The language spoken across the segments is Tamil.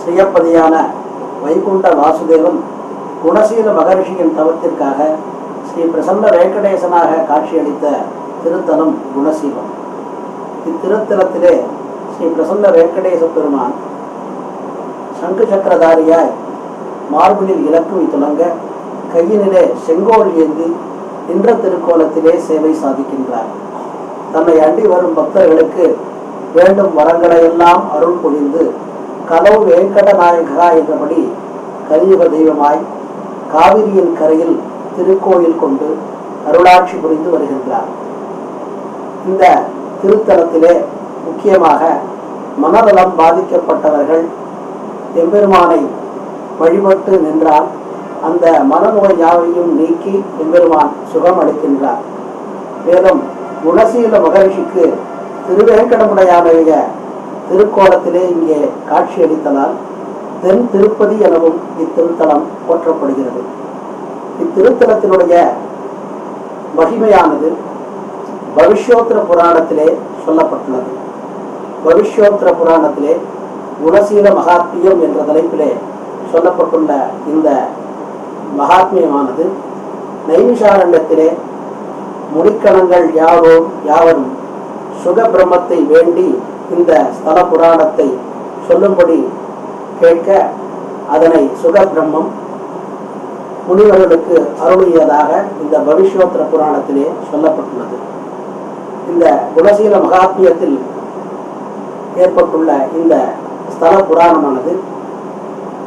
ஸ்ரீயப்பதியான வைகுண்ட வாசுதேவன் குணசீல மகரிஷியின் தவத்திற்காக ஸ்ரீ பிரசன்ன வெங்கடேசனாக காட்சியளித்த திருத்தலம் குணசீலம். இத்திருத்தலத்திலே ஸ்ரீ பிரசன்ன வெங்கடேச பெருமான் சங்கு சக்கரதாரியாய் மார்பினில் இலக்குவி துலங்க கையினிலே செங்கோல் ஏந்தி நின்ற திருக்கோலத்திலே சேவை சாதிக்கின்றார். தன்னை அண்டி வரும் பக்தர்களுக்கு வேண்டும் வரங்களையெல்லாம் அருள் பொழிந்து கலவு வெங்கட நாயகா என்றபடி கலியுக தெய்வமாய் காவிரியின் கரையில் திருக்கோயில் கொண்டு அருளாட்சி புரிந்து வருகின்றார். இந்த திருத்தலத்திலே முக்கியமாக மனநலம் பாதிக்கப்பட்டவர்கள் எம்பெருமானை வழிபட்டு நின்றால் அந்த மனநோய் யாவையும் நீக்கி எம்பெருமான் சுகம் அளிக்கின்றார். மேலும் குணசீல மகரிஷிக்கு திருவேங்கடமுடையானுடைய திருக்கோலத்திலே இங்கே காட்சியளித்ததால் தென் திருப்பதி எனவும் இத்திருத்தலம் போற்றப்படுகிறது. இத்திருத்தலத்தினுடைய மகிமையானது பவிஷ்யோத்திர புராணத்திலே சொல்லப்பட்டுள்ளது. பவிஷ்யோத்திர புராணத்திலே குணசீல மகாத்மியம் என்ற தலைப்பிலே சொல்லப்பட்டுள்ள இந்த மகாத்மியமானது நைமிஷாரண்யத்திலே முடிக்கணங்கள் யாவரும் சுக பிரம்மத்தை வேண்டி இந்த ஸ்தல புராணத்தை சொல்லும்படி கேட்க அதனை சுக பிரம்மம் முனிவர்களுக்கு அருளியதாக இந்த பவிஷ்யோத்திர புராணத்திலே சொல்லப்பட்டுள்ளது. இந்த குணசீல மகாத்மியத்தில் ஏற்பட்டுள்ள இந்த ஸ்தல புராணமானது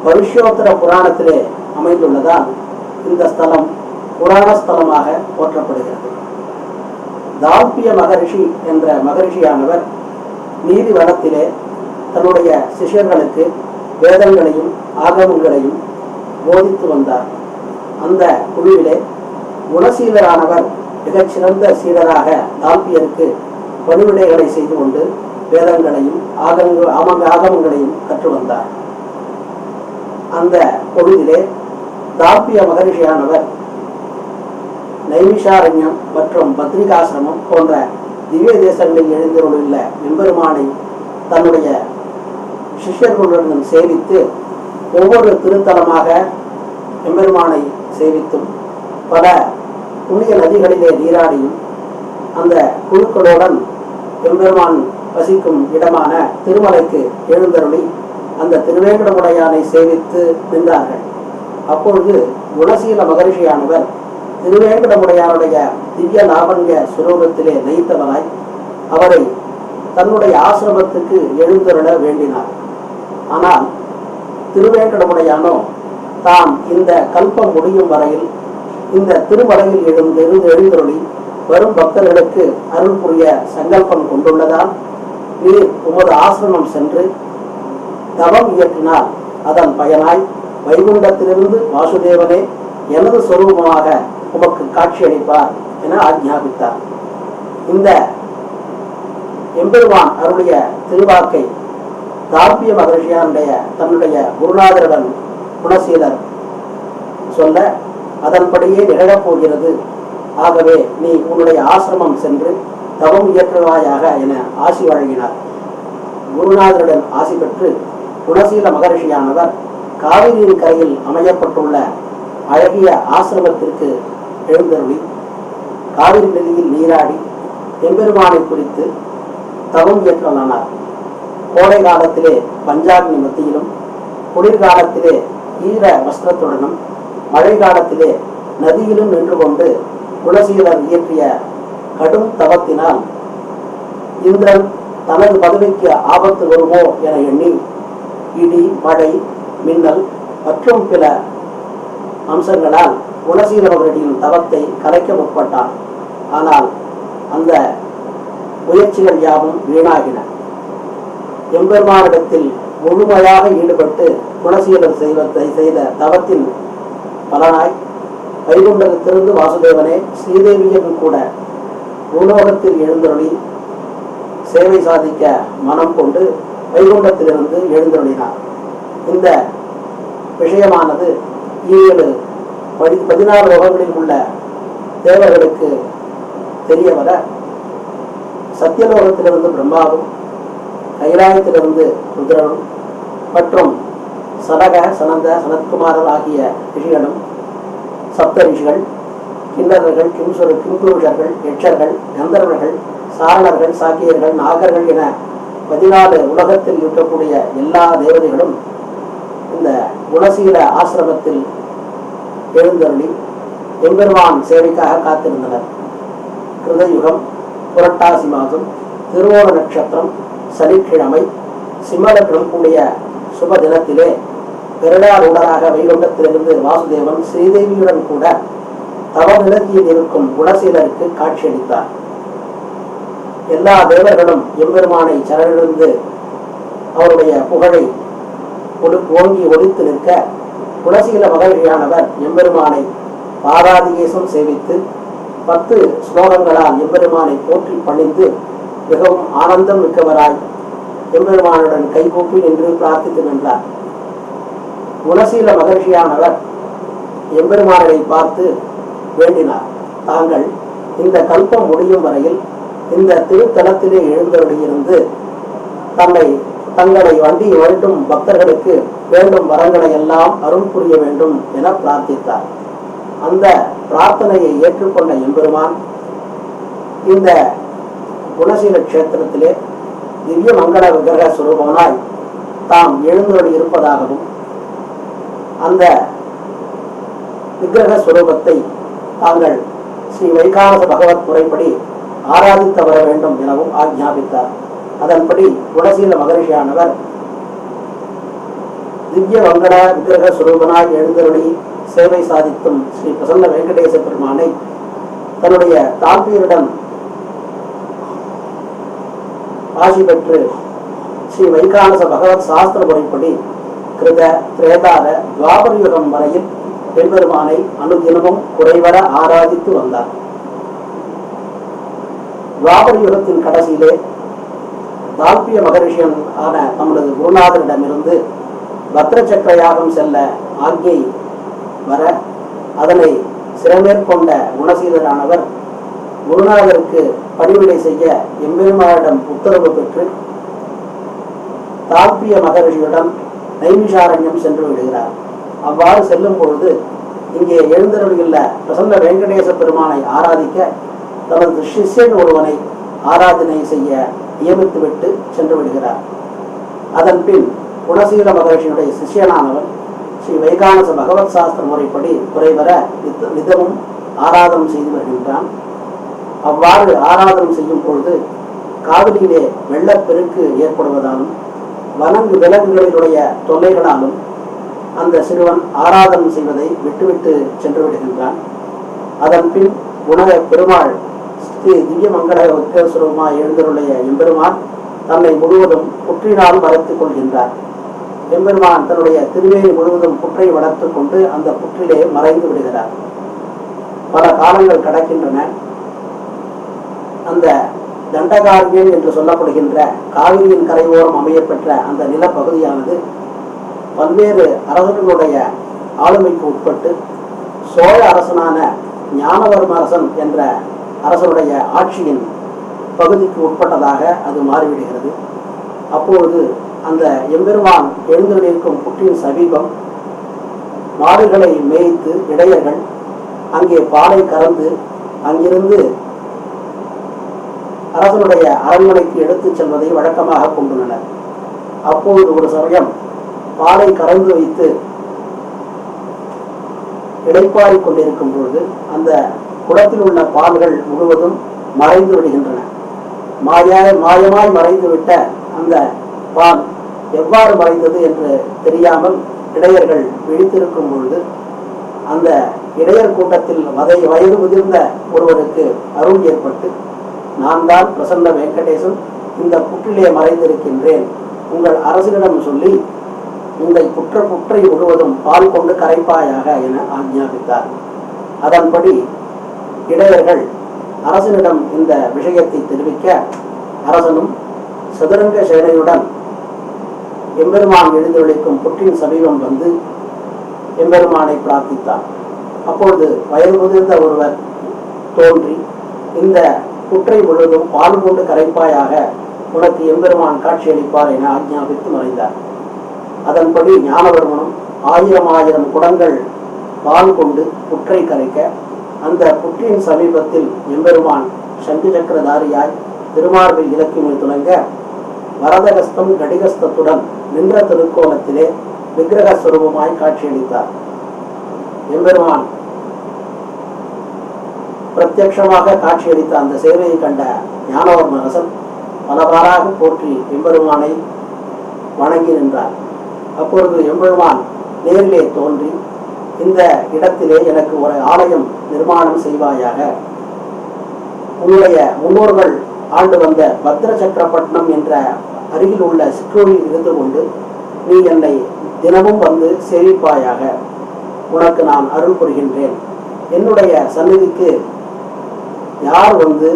பவிஷ்யோத்திர புராணத்திலே அமைந்துள்ளதால் இந்த ஸ்தலம் புராண ஸ்தலமாக போற்றப்படுகிறது. தால்பிய மகரிஷி என்ற மகரிஷியானவர் நீதிவனத்திலே தன்னுடைய சிஷ்யர்களுக்கு வேதங்களையும் ஆகமங்களையும் போதித்து வந்தார். அந்த குழுவிலே குணசீலரானவர் மிகச்சிறந்த சீடராக தால்பியருக்கு பணிவிடைகளை செய்து கொண்டு வேதங்களையும் ஆகமங்களையும் கற்று வந்தார். அந்த பொழுதிலே தால்பிய மகரிஷியானவர் நைமிஷாரண்யம் மற்றும் பத்ரிகாசிரமம் போன்ற திவ்ய தேசங்களில் எழுந்தருளுள்ள எம்பெருமானை தன்னுடைய சிஷ்யர்களுடன் சேவித்து ஒவ்வொரு திருத்தலமாக எம்பெருமானை சேவித்தும் பல புண்ணிய நதிகளிலே நீராடியும் அந்த குழுக்களுடன் எம்பெருமான் வசிக்கும் இடமான திருமலைக்கு எழுந்தருளி அந்த திருவேங்கடமுடையானை சேவித்து நின்றார்கள். அப்பொழுது குணசீல மகரிஷியானவர் திருவேங்கடமுடையானுடைய திவ்ய லாவண்ய சுரூபத்திலே நயித்தவராய் அவரை தன்னுடைய ஆசிரமத்துக்கு எழுந்தருள வேண்டினார். ஆனால் திருவேங்கடமுடையானோ தாம் இந்த கல்பம் முடியும் வரையில் இந்த திருமலையில் எழுந்தருளி வரும் பக்தர்களுக்கு அருள் புரிய சங்கல்பம் கொண்டுள்ளதால் நீர் உமது ஆசிரமம் சென்று தவம் இயற்றினால் அதன் பயனாய் வைகுண்டத்திலிருந்து வாசுதேவனே எனது சொரூபமாக உமக்கு காட்சியளிப்பார் என ஆக்ஞாபித்தார். இந்த எம்பெருமான் அருளிய திருவாக்கை தால்பிய மகரிஷியானுடைய தன்னுடைய குருநாதருடன் குணசீலர் சொல்ல அதன்படியே நிகழப்போகிறது. ஆகவே நீ உன்னுடைய ஆசிரமம் சென்று தவம் இயற்றுவாயாக என ஆசி வழங்கினார். குருநாதருடன் ஆசி பெற்று குணசீல மகரிஷியானவர் காவிரியின் கரையில் அமையப்பட்டுள்ள அழகிய ஆசிரமத்திற்கு எழுந்தருளி காவிரி நதியில் நீராடி எம்பெருமானை குறித்து தவம் இயற்றலானார். கோடை காலத்திலே பஞ்சாக்னி மத்தியிலும் குளிர்காலத்திலே ஈர வஸ்திரத்துடனும் மழை காலத்திலே நதியிலும் நின்று கொண்டு குணசீலர் இயற்றிய கடும் தவத்தினால் இந்திரன் தனது பதவிக்கு ஆபத்து வருமோ என எண்ணி இடி மழை மின்னல் மற்றும் பிற அம்சங்களால் குணசீலவர்களின் தவத்தை கலைக்க முற்பட்டான். ஆனால் அந்த முயற்சிகள் யாவும் வீணாகின. எம்பெருமானிடத்தில் முழுமையாக ஈடுபட்டு குணசீலர் செய்த தவத்தின் பலனாய் வைகுண்டத்திலிருந்து வாசுதேவனே ஸ்ரீதேவியும் கூட பூலோகத்தில் எழுந்தருளி சேவை சாதிக்க மனம் கொண்டு வைகுண்டத்திலிருந்து எழுந்தருளினார். இந்த விஷயமானது 16 லோகங்களில் உள்ள தேவர்களுக்கு தெரிய வர சத்தியலோகத்திலிருந்து பிரம்மாவும் கைலாயத்திலிருந்து ருத்ரனும் மற்றும் சனக சனந்த சனத்குமாரர் ஆகிய ரிஷிகளும் சப்த ரிஷிகள், கிண்ணறர்கள், கிம்புருஷர்கள், யட்சர்கள், கந்தர்வர்கள், சாரணர்கள், சாக்கியர்கள், நாகர்கள் என 14 உலகத்தில் இருக்கக்கூடிய எல்லா தேவதைகளும் இந்த குணசீல ஆசிரமத்தில் எழுந்தருளி எம்பெருமான் சேவைக்காக காத்திருந்தனர். கிருதயுகம், புரட்டாசி மாதம், திருவோண நட்சத்திரம், சனிக்கிழமை, சிம்மலக்னம் கூடிய சுப தினத்திலே பெருடாரூடராக வைகுண்டத்திலிருந்து வாசுதேவன் ஸ்ரீதேவியுடன் கூட தவநிலத்தில் இருக்கும் குணசீலருக்கு காட்சியளித்தார். எல்லா தேவர்களும் எம்பெருமானை சரணடைந்து அவருடைய புகழை ஓங்கி ஒலித்து நிற்க, குணசீல மகிழ்ச்சியானவர் எம்பெருமானை பாராதிகேசம் சேவித்து 10 ஸ்லோகங்களால் எம்பெருமானை போற்றி பணிந்து மிகவும் ஆனந்தம் மிக்கவராய் எம்பெருமானுடன் கைகூப்பி நின்று பிரார்த்தித்து நின்றார். குணசீல மகிழ்ச்சியானவர் எம்பெருமானை பார்த்து வேண்டினார், தாங்கள் இந்த கல்பம் முடியும் வரையில் இந்த திருத்தலத்திலே எழுந்தருளியிருந்து தங்களை வண்டி வருடும் பக்தர்களுக்கு வேண்டும் வரங்களை எல்லாம் அருள் புரிய வேண்டும் என பிரார்த்தித்தார். அந்த பிரார்த்தனையை ஏற்றுக்கொண்ட எம்பெருமான் இந்த குணசீல கஷேத்திரத்திலே திவ்ய மங்கள விக்கிரக சுரூபனாய் தாம் எழுந்தருளி இருப்பதாகவும் அந்த விக்கிரக சுரூபத்தை தாங்கள் ஸ்ரீ வைகானச பகவத் முறைப்படி ஆராதித்து வர வேண்டும் எனவும் ஆக்ஞாபித்தார். அதன்படி குணசீல மகரிஷியானவர் திவ்ய மங்கள விக்கிரக சுரூபனாய் எழுந்தருளி சேவை சாதித்தும் ஸ்ரீ பிரசன்ன வெங்கடேச பெருமானை தன்னுடைய தாம்பியரிடம் ஆசி பெற்று ஸ்ரீ வைகானச பகவத் சாஸ்திர முறைப்படி கிருத திரேதார துவாபர யுகம் வரையில் எம்பெருமானை அனுதினமும் குறைவர ஆராதித்து வந்தார். துவாபர யுகத்தின் கடைசியிலே தால்பிய மகரிஷியன் ஆன தமது குருநாதரிடமிருந்து பத்ர சக்கர யாகம் செல்ல ஆக்ஞை வர அதனை சிறமேற்கொண்ட குணசீலரானவர் குருநாதருக்கு பணிவிடை செய்ய எம்பெருமானிடம் உத்தரவு பெற்று தால்பிய மகரிஷியுடன் நைமிஷாரண்யம் சென்று விடுகிறார். அவ்வாறு செல்லும் பொழுது இங்கே எழுந்தருளியுள்ள பிரசன்ன வெங்கடேச பெருமானை ஆராதிக்க தனது சிஷ்யன் ஒருவனை ஆராதனை செய்ய நியமித்துவிட்டு சென்று விடுகிறார். அதன் பின் குணசீல மகரிஷியுடைய சிஷ்யனானவன் ஸ்ரீ வைகானச பகவத் சாஸ்திர முறைப்படி குறைவர நிதமும் ஆராதனம் செய்து வருகின்றான். அவ்வாறு ஆராதனம் செய்யும் பொழுது காவிரியிலே வெள்ளப்பெருக்கு ஏற்படுவதாலும் வனங்கு விலங்குகளினுடைய தொல்லைகளாலும் அந்த சிறுவன் ஆராதனம் செய்வதை விட்டுவிட்டு சென்று விடுகின்றான். அதன் பின் குண பெருமாள் ஸ்ரீ திவ்ய மங்கள விக்கிரசுரமாய் எழுந்தருடைய எம்பெருமான் தன்னை முழுவதும் புற்றினால் மறைத்துக் கொள்கின்றார். எம்பெருமான் தன்னுடைய திருவேணி முழுவதும் புற்றை வளர்த்து கொண்டு அந்த புற்றிலே மறைந்து விடுகிறார். பல காலங்கள் கடக்கின்றன. அந்த தண்டகாரண்யம் என்று சொல்லப்படுகின்ற காவிரியின் கரையோரம் அமையப்பெற்ற அந்த நிலப்பகுதியானது பல்வேறு அரசர்களுடைய ஆளுமைக்கு உட்பட்டு சோழ அரசனான ஞானவர்ம அரசன் என்ற அரசனுடைய ஆட்சியின் பகுதிக்கு உட்பட்டதாக அது மாறிவிடுகிறது. அப்பொழுது அந்த எம்பெருமான் எழுந்தருளிருக்கும் புற்றின் சமீபம் மாடுகளை மேய்த்து இடையர்கள் அங்கே பாலை கறந்து அங்கிருந்து அரசனுடைய அரண்மனைக்கு எடுத்துச் செல்வதை வழக்கமாக கொண்டுள்ளனர். அப்பொழுது ஒரு சமயம் பாலை கறந்து வைத்து இடைப்பாடி கொண்டிருக்கும் பொழுது அந்த குடத்தில் உள்ள பால்கள் முழுவதும் மறைந்து விடுகின்றன. மாயமாய் மறைந்துவிட்ட அந்த பால் எவ்வாறு மறைந்தது என்று தெரியாமல் இடையர்கள் விழித்திருக்கும் பொழுது அந்த இடையர் கூட்டத்தில் வயது முதிர்ந்த ஒருவருக்கு அருள் ஏற்பட்டு, நான் தான் பிரசன்ன வெங்கடேசன், இந்த புற்றிலே மறைந்திருக்கின்றேன், உங்கள் அரசனிடம் சொல்லி இந்த புற்றை முழுவதும் பால் கொண்டு கரைப்பாயாக என ஆக்ஞாபித்தார். அதன்படி இடையர்கள் அரசனிடம் இந்த விஷயத்தை தெரிவிக்க அரசனும் சதுரங்க சேனையுடன் எம்பெருமான் எழுந்தருளிக்கும் புற்றின் சமீபம் வந்து எம்பெருமானை பிரார்த்தித்தார். அப்பொழுது வயது முதிர்ந்த ஒருவர் தோன்றி இந்த புற்றை முழுவதும் பால் கொண்டு கரைப்பாயாக உனக்கு எம்பெருமான் காட்சியளிப்பார் என ஆக்ஞாபித்து மறைந்தார். அதன்படி ஞானவர்மனும் 1000 குடங்கள் பால் கொண்டு புற்றை கரைக்க அந்த புற்றின் சமீபத்தில் எம்பெருமான் சங்கு சக்கரதாரியாய் திருமார்பில் இலக்கியங்கள் துலங்க வரதகஸ்தம் கடிகஸ்தத்துடன் நின்ற திருக்கோலத்திலே விக்கிரக சுரூபமாய் காட்சியளித்தார். எம்பெருமான் பிரத்யட்சமாக காட்சியளித்த அந்த சேவையை கண்ட ஞானவர்ம அரசன் பலவாறாக போற்றி எம்பெருமானை வணங்கி நின்றார். அப்பொழுது எம்பெருமான் நேரிலே தோன்றி, இந்த இடத்திலே எனக்கு ஒரு ஆலயம் நிர்மாணம் செய்வாயாக. உன்னுடைய முன்னோர்கள் ஆண்டு வந்த பத்ர சக்கரப்பட்டினம் என்ற அருகில் உள்ள சிற்றூரில் இருந்து கொண்டு நீ என்னை தினமும் வந்து சேவிப்பாயாக. உனக்கு நான் அருள் புரிகின்றேன். என்னுடைய சந்நிதிக்கு யார் வந்து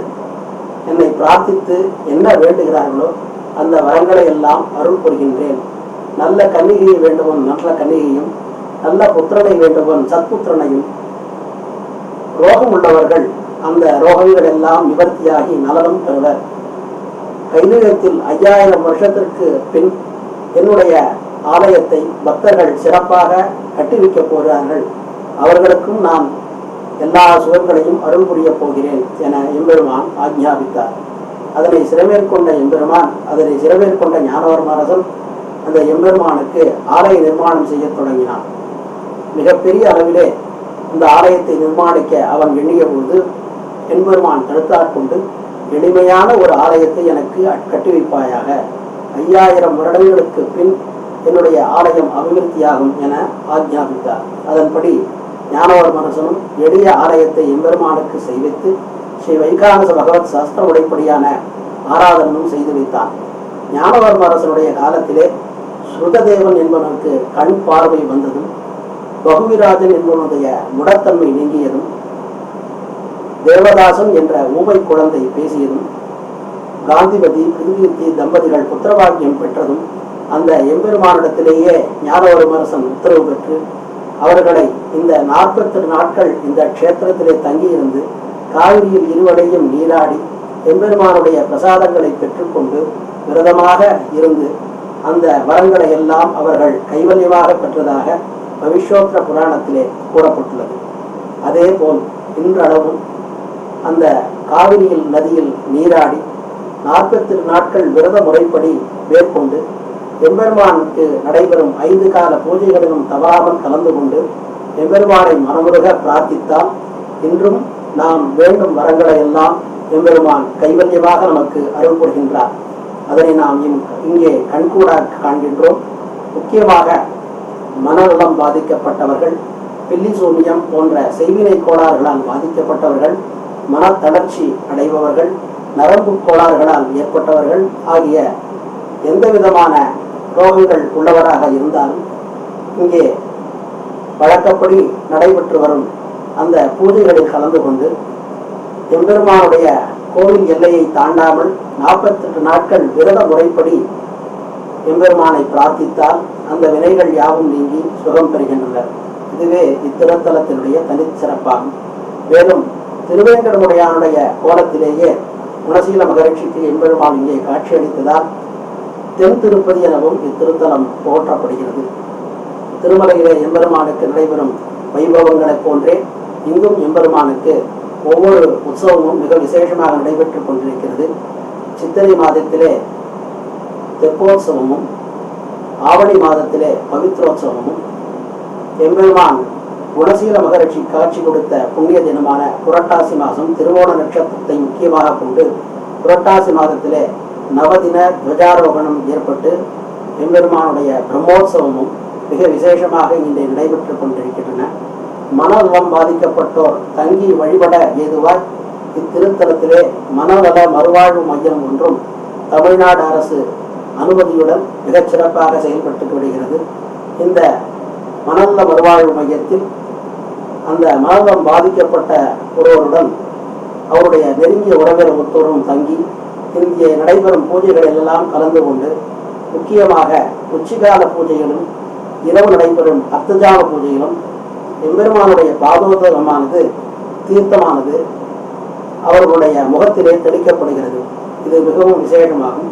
என்னை பிரார்த்தித்து என்ன வேண்டுகிறார்களோ அந்த வரங்களை எல்லாம் அருள் புரிகின்றேன். நல்ல கன்னிகையை வேண்டுவன் நல்ல கன்னிகையும், நல்ல புத்திரனை வேண்டுவன் சத்புத்திரனையும், ரோகம் உள்ளவர்கள் அந்த ரோகங்கள் எல்லாம் நிவர்த்தியாகி நலனும் பெறுவர். கைலாயத்தில் 5000 வருஷத்திற்கு பின் என்னுடைய ஆலயத்தை பக்தர்கள் சிறப்பாக கட்டிவிக்கப் போகிறார்கள். அவர்களுக்கும் நான் எல்லா சுகங்களையும் அருள் புரிய போகிறேன் என எம்பெருமான் ஆக்ஞாபித்தார். அதனை சிறமேற்கொண்ட எம்பெருமான், அதனை சிறமேற்கொண்ட ஞானவர்ம அரசன் அந்த எம்பெருமானுக்கு ஆலய நிர்மாணம் செய்ய தொடங்கினான். மிகப்பெரிய அளவிலே இந்த ஆலயத்தை நிர்மாணிக்க அவன் எண்ணிய பொழுது எம்பெருமான் தடுத்தாட்கொண்டு, எளிமையான ஒரு ஆலயத்தை எனக்கு கட்டி வைப்பாயாக. 5000 வருடங்களுக்கு பின் என்னுடைய ஆலயம் அபிவிருத்தியாகும் என ஆக்ஞாபித்தார். அதன்படி ஞானவர்ம அரசனும் எளிய ஆலயத்தை எம்பெருமானுக்கு செய்வித்து ஸ்ரீ வைகானச பகவத் சாஸ்திர உடைப்படியான ஆராதனமும் செய்து வைத்தான். ஞானவர்ம அரசனுடைய காலத்திலே ஸ்ருததேவன் என்பவனுக்கு கண் பார்வை வந்ததும், பகுவிராஜன் என்பவனுடைய முடத்தன்மை நீங்கியதும், தேவதாசன் என்ற ஊமை குழந்தை பேசியதும், காந்திமதி பிருதிவித்தி தம்பதிகள் புத்திரபாக்கியம் பெற்றதும் அந்த எம்பெருமானிடத்திலேயே ஞானவர்ம அரசன் உத்தரவு பெற்று அவர்களை இந்த 48 நாட்கள் இந்த க்ஷேத்திரத்திலே தங்கியிருந்து காவிரியில் இருவரையும் நீராடி எம்பெருமானுடைய பிரசாதங்களை பெற்றுக்கொண்டு விரதமாக இருந்து அந்த வரங்களை எல்லாம் அவர்கள் கைவல்யமாக பெற்றதாக பவிஷ்யோத்திர புராணத்திலே கூறப்பட்டுள்ளது. அதே போல் இன்றளவும் அந்த காவிரியில் நதியில் நீராடி 48 நாட்கள் விரத முறைப்படி மேற்கொண்டு எம்பெருமானுக்கு நடைபெறும் 5 கால பூஜைகளிலும் தவறாமல் கலந்து கொண்டு எம்பெருமானை மனமுருக பிரார்த்தித்தால் இன்றும் நாம் வேண்டும் வரங்களை எல்லாம் எம்பெருமான் கைவல்யமாக நமக்கு அருள் புரிகின்றார். அதனை நாம் இங்கே கண்கூடாக காண்கின்றோம். முக்கியமாக மனநலம் பாதிக்கப்பட்டவர்கள், பில்லி சூனியம் போன்ற செய்வினை கோளாறுகளால் பாதிக்கப்பட்டவர்கள், மனத்தளர்ச்சி அடைபவர்கள், நரம்பு கோளாறுகளால் ஏற்பட்டவர்கள் ஆகிய எந்த விதமான ரோகங்கள் உள்ளவராக இருந்தாலும் இங்கே வழக்கப்படி நடைபெற்று வரும் அந்த பூஜைகளில் கலந்து கொண்டு எம்பெருமானுடைய கோவில் எல்லையை தாண்டாமல் 48 நாட்கள் விரத முறைப்படி எம்பெருமானை பிரார்த்தித்தால் அந்த வினைகள் யாவும் நீங்கி சுகம் பெறுகின்றனர். இதுவே இத்திருத்தலத்தினுடைய தனிச்சிறப்பாகும். மேலும் திருவேங்கடமுடையானுடைய கோலத்திலேயே குணசீல மகரிஷிக்கு எம்பெருமான் இங்கே காட்சியளித்ததால் தென் திருப்பதி எனவும் இத்திருத்தலம் போற்றப்படுகிறது. திருமலையிலே எம்பெருமானுக்கு நடைபெறும் வைபவங்களைப் போன்றே இங்கும் எம்பெருமானுக்கு ஒவ்வொரு உற்சவமும் மிக விசேஷமாக நடைபெற்றுக் கொண்டிருக்கிறது. சித்திரை மாதத்திலே தெப்போத்சவமும், ஆவணி மாதத்திலே பவித்ரோத்சவமும், எம்பெருமான் குணசீல மகரிஷி காட்சி கொடுத்த புண்ணிய தினமான புரட்டாசி மாதம் திருவோண நட்சத்திரத்தை முக்கியமாக கொண்டு புரட்டாசி மாதத்திலே நவதின துவஜாரோகணம் ஏற்பட்டு எம்பெருமானுடைய பிரம்மோற்சவமும் மிக விசேஷமாக இங்கே நடைபெற்றுக் கொண்டிருக்கின்றன. மனநலம் பாதிக்கப்பட்டோர் தங்கி வழிபட ஏதுவாய் இத்திருத்தலத்திலே மனநல மறுவாழ்வு மையம் ஒன்றும் தமிழ்நாடு அரசு அனுமதியுடன் மிகச் சிறப்பாக செயல்பட்டு வருகிறது. இந்த மனநல மறுவாழ்வு மையத்தில் அந்த மனநலம் பாதிக்கப்பட்ட ஒருவருடன் அவருடைய நெருங்கிய உறவினர் ஒருவரும் தங்கி இங்கே நடைபெறும் பூஜைகள் எல்லாம் கலந்து கொண்டு, முக்கியமாக உச்சிகால பூஜைகளும் இரவு நடைபெறும் அர்த்தஜாம பூஜையிலும் எம்பெருமானுடைய பாதோதகமானது தீர்த்தமானது அவர்களுடைய முகத்திலே தெளிக்கப்படுகிறது. இது மிகவும் விசேஷமாகும்.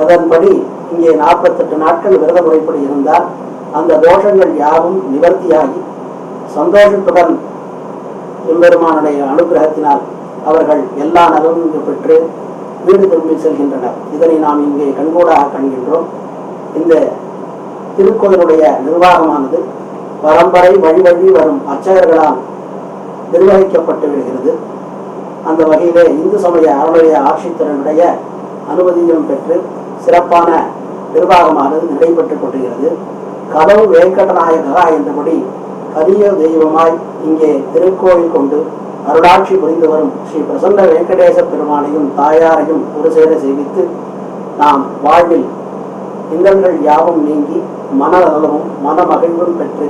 அதன்படி இங்கே 48 நாட்கள் விரத முறைப்படி இருந்தால் அந்த தோஷங்கள் யாவும் நிவர்த்தியாகி சந்தோஷத்துடன் எம்பெருமானுடைய அனுகிரகத்தினால் அவர்கள் எல்லா நலனும் பெற்று வீடு திரும்பி செல்கின்றனர். இதனை நாம் இங்கே கண்கூடாக காண்கின்றோம். இந்த திருக்கோயிலுடைய நிர்வாகமானது பரம்பரை வழி வழி வரும் அர்ச்சகர்களால் நிர்வகிக்கப்பட்டு விடுகிறது. அந்த வகையிலே இந்து சமய அறநிலைய ஆட்சித்தரனுடைய அனுமதியும் பெற்று சிறப்பான நிர்வாகமானது நடைபெற்றுக் கொண்டிருக்கிறது. கதவு வெங்கடநாயகா என்றபடி கலிய தெய்வமாய் இங்கே திருக்கோயில் கொண்டு அருளாட்சி புரிந்து வரும் ஸ்ரீ பிரசன்ன வெங்கடேச பெருமானையும் தாயாரையும் ஒரு சேர சேவித்து நாம் வாழ்வில் இன்னல்கள் யாவும் நீங்கி மன நலமும் மன மகிழ்வும் பெற்று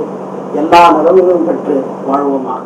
எல்லா நலன்களும் பெற்று வாழ்வோமாக.